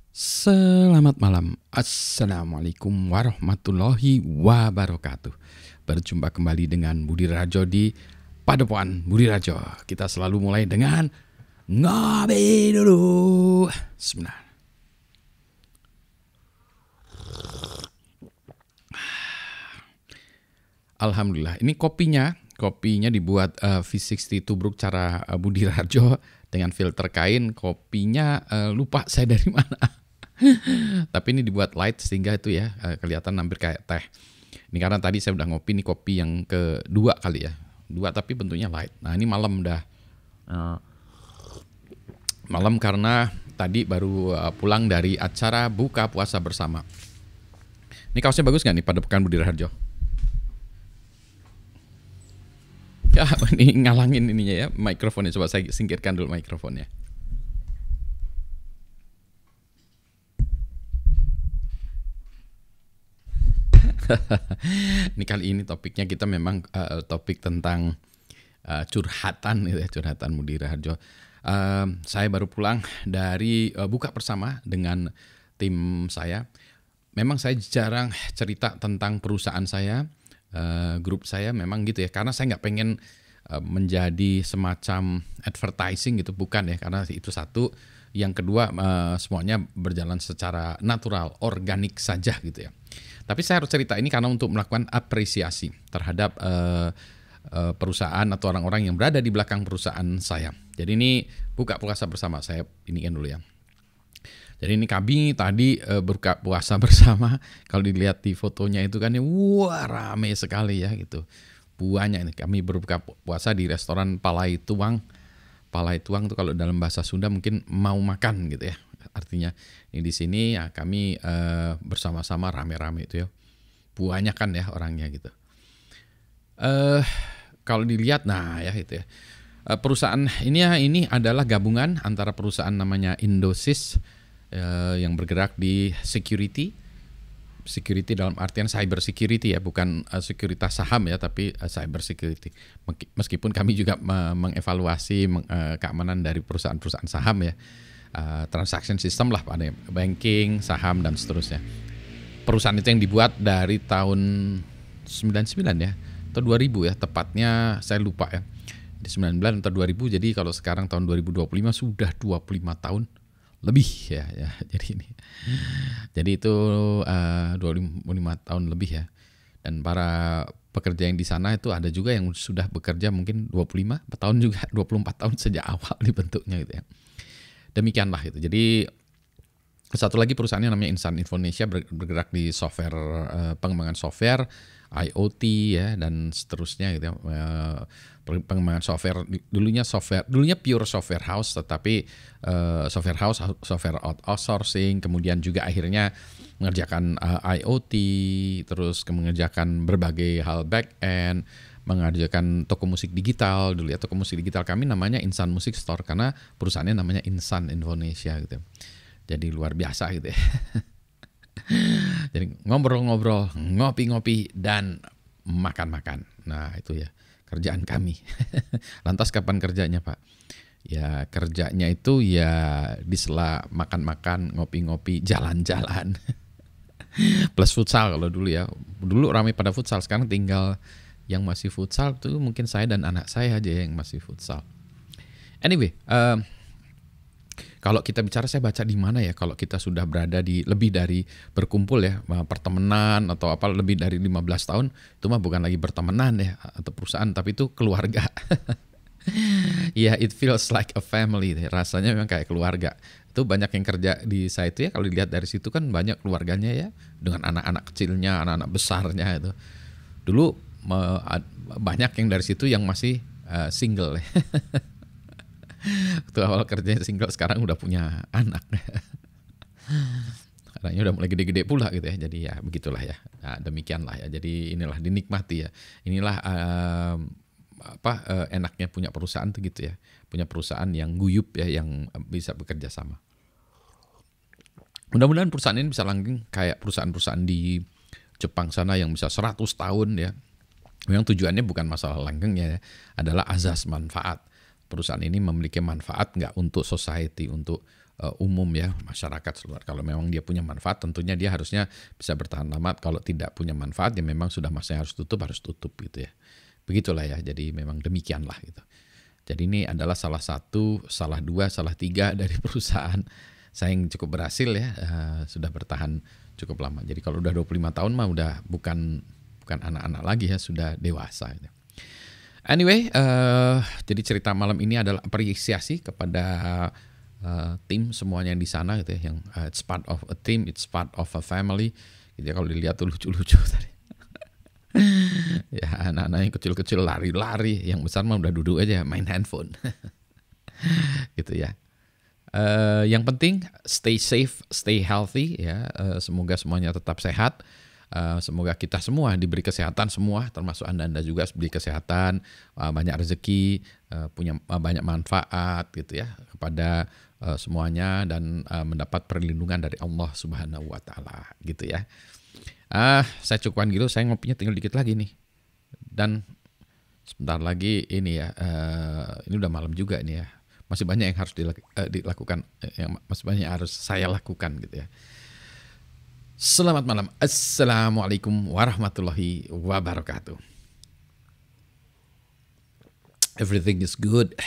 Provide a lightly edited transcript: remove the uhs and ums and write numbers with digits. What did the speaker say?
Selamat malam. Assalamualaikum warahmatullahi wabarakatuh. Berjumpa kembali dengan Budi Rajo di Padepokan Budi Rajo. Kita selalu mulai dengan ngopi dulu. Bismillah. Alhamdulillah. Ini kopinya dibuat V60 Tubruk cara Budi Rajo dengan filter kain. Kopinya lupa saya dari mana. Tapi ini dibuat light sehingga itu ya kelihatan hampir kayak teh. Ini karena tadi saya udah ngopi, ini kopi yang kedua kali ya. Dua tapi bentuknya light. Nah ini malam udah. Malam karena tadi baru pulang dari acara buka puasa bersama. Ini kaosnya bagus nggak nih pada Pekan Budi Raharjo? Ya ini ngalangin ininya ya mikrofonnya. Coba saya singkirkan dulu mikrofonnya. Ini kali ini topiknya kita memang topik tentang curhatan gitu ya, curhatan Budi Raharjo. Saya baru pulang dari buka bersama dengan tim saya. Memang saya jarang cerita tentang perusahaan saya, grup saya memang gitu ya, karena saya nggak pengen menjadi semacam advertising gitu, bukan ya, karena itu satu. Yang kedua semuanya berjalan secara natural, organik saja gitu ya. Tapi saya harus cerita ini karena untuk melakukan apresiasi terhadap perusahaan atau orang-orang yang berada di belakang perusahaan saya. Jadi ini buka puasa bersama, saya inikan dulu ya. Jadi ini kami tadi berbuka puasa bersama. Kalau dilihat di fotonya itu kan, wah rame sekali ya gitu. Banyak ini kami berbuka puasa di restoran Palai Tuang. Palai Tuang itu kalau dalam bahasa Sunda mungkin mau makan gitu ya. Artinya ini di sini ya kami bersama-sama rame-rame itu ya. Banyak kan ya orangnya gitu. Kalau dilihat nah ya itu ya. Perusahaan ini adalah gabungan antara perusahaan namanya Indosys yang bergerak di security dalam artian cyber security ya, bukan sekuritas saham ya, tapi cyber security. Meskipun kami juga mengevaluasi keamanan dari perusahaan-perusahaan saham ya, transaction system lah, pada banking, saham dan seterusnya. Perusahaan itu yang dibuat dari tahun 99 ya, atau 2000 ya, tepatnya saya lupa ya. Di 99 atau 2000, jadi kalau sekarang tahun 2025 sudah 25 tahun lebih ya. Jadi itu 25 tahun lebih ya. Dan para pekerja yang di sana itu ada juga yang sudah bekerja mungkin 25 tahun juga, 24 tahun sejak awal dibentuknya gitu ya. Demikianlah itu. Jadi satu lagi perusahaannya namanya Insan Infonesia, bergerak di software, pengembangan software, IoT ya dan seterusnya gitu ya. Pengembangan software, dulunya pure software house, tetapi software outsourcing, kemudian juga akhirnya mengerjakan IoT, terus mengerjakan berbagai hal back end, mengerjakan toko musik digital. Dulu ya toko musik digital kami namanya Insan Music Store karena perusahaannya namanya Insan Indonesia gitu. Jadi luar biasa gitu ya. Jadi ngobrol-ngobrol, ngopi-ngopi, dan makan-makan. Nah itu ya kerjaan kami. Lantas kapan kerjanya Pak? Ya kerjanya itu ya di sela makan-makan, ngopi-ngopi, jalan-jalan. Plus futsal kalau dulu ya. Dulu ramai pada futsal, sekarang tinggal yang masih futsal tuh mungkin saya dan anak saya aja yang masih futsal. Anyway, kalau kita bicara, saya baca di mana ya, kalau kita sudah berada di lebih dari berkumpul ya, pertemanan atau apa lebih dari 15 tahun, itu mah bukan lagi bertemanan ya atau perusahaan, tapi itu keluarga. Ya, it feels like a family, rasanya memang kayak keluarga. Itu banyak yang kerja di saya itu ya, kalau dilihat dari situ kan banyak keluarganya ya, dengan anak-anak kecilnya, anak-anak besarnya itu. Dulu banyak yang dari situ yang masih single ya. Waktu awal kerjanya single, sekarang udah punya anak. Anaknya udah mulai gede-gede pula gitu ya. Jadi ya begitulah ya. Nah, demikianlah ya. Jadi inilah dinikmati ya. Inilah enaknya punya perusahaan tuh gitu ya. Punya perusahaan yang guyup ya, yang bisa bekerja sama. Mudah-mudahan perusahaan ini bisa langgeng kayak perusahaan-perusahaan di Jepang sana yang bisa 100 tahun ya. Memang tujuannya bukan masalah langgengnya ya, adalah azas manfaat. Perusahaan ini memiliki manfaat nggak untuk society, untuk umum ya, masyarakat seluruh. Kalau memang dia punya manfaat, tentunya dia harusnya bisa bertahan lama. Kalau tidak punya manfaat, ya memang sudah masanya harus tutup gitu ya. Begitulah ya, jadi memang demikianlah gitu. Jadi ini adalah salah satu, salah dua, salah tiga dari perusahaan saya yang cukup berhasil ya, sudah bertahan cukup lama. Jadi kalau udah 25 tahun mah udah bukan anak-anak lagi ya, sudah dewasa gitu. Anyway, jadi cerita malam ini adalah apresiasi kepada tim semuanya yang di sana gitu ya, yang it's part of a team, it's part of a family. Gitu ya, kalau dilihat tuh lucu-lucu tadi. Ya anak-anak yang kecil-kecil lari-lari, yang besar mah udah duduk aja main handphone. Gitu ya. Yang penting stay safe, stay healthy ya. Semoga semuanya tetap sehat. Semoga kita semua diberi kesehatan semua, termasuk Anda juga diberi kesehatan, banyak rezeki, punya banyak manfaat gitu ya kepada semuanya, dan mendapat perlindungan dari Allah Subhanahu wa taala gitu ya. Saya cukupkan gitu, saya ngopinya tinggal dikit lagi nih. Dan sebentar lagi ini ya, ini udah malam juga ini ya. Masih banyak yang harus dilakukan, yang masih banyak yang harus saya lakukan gitu ya. Selamat malam. Assalamualaikum warahmatullahi wabarakatuh. Everything is good.